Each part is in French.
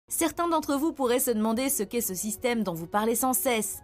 Certains d'entre vous pourraient se demander ce qu'est ce système dont vous parlez sans cesse.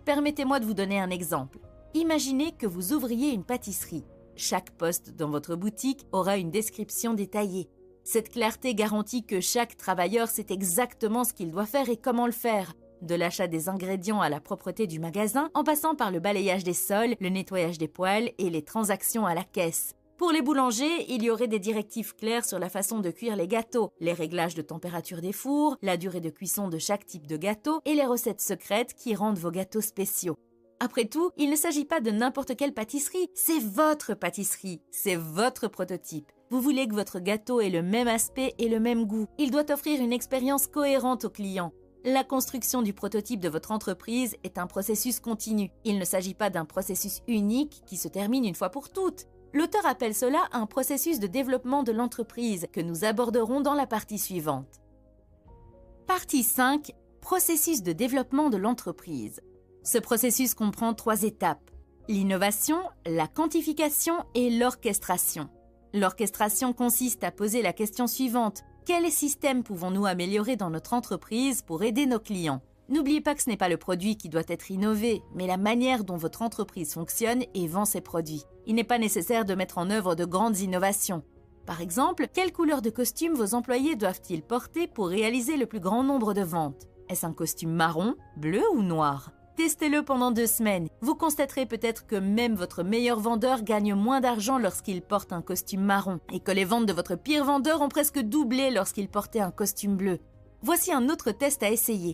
Permettez-moi de vous donner un exemple. Imaginez que vous ouvriez une pâtisserie. Chaque poste dans votre boutique aura une description détaillée. Cette clarté garantit que chaque travailleur sait exactement ce qu'il doit faire et comment le faire. De l'achat des ingrédients à la propreté du magasin, en passant par le balayage des sols, le nettoyage des poêles et les transactions à la caisse. Pour les boulangers, il y aurait des directives claires sur la façon de cuire les gâteaux, les réglages de température des fours, la durée de cuisson de chaque type de gâteau et les recettes secrètes qui rendent vos gâteaux spéciaux. Après tout, il ne s'agit pas de n'importe quelle pâtisserie, c'est votre pâtisserie, c'est votre prototype. Vous voulez que votre gâteau ait le même aspect et le même goût. Il doit offrir une expérience cohérente aux clients. La construction du prototype de votre entreprise est un processus continu. Il ne s'agit pas d'un processus unique qui se termine une fois pour toutes. L'auteur appelle cela un processus de développement de l'entreprise que nous aborderons dans la partie suivante. Partie 5. Processus de développement de l'entreprise. Ce processus comprend 3 étapes. L'innovation, la quantification et l'orchestration. L'orchestration consiste à poser la question suivante. Quels systèmes pouvons-nous améliorer dans notre entreprise pour aider nos clients ? N'oubliez pas que ce n'est pas le produit qui doit être innové, mais la manière dont votre entreprise fonctionne et vend ses produits. Il n'est pas nécessaire de mettre en œuvre de grandes innovations. Par exemple, quelle couleur de costume vos employés doivent-ils porter pour réaliser le plus grand nombre de ventes ? Est-ce un costume marron, bleu ou noir ? Testez-le pendant 2 semaines. Vous constaterez peut-être que même votre meilleur vendeur gagne moins d'argent lorsqu'il porte un costume marron et que les ventes de votre pire vendeur ont presque doublé lorsqu'il portait un costume bleu. Voici un autre test à essayer.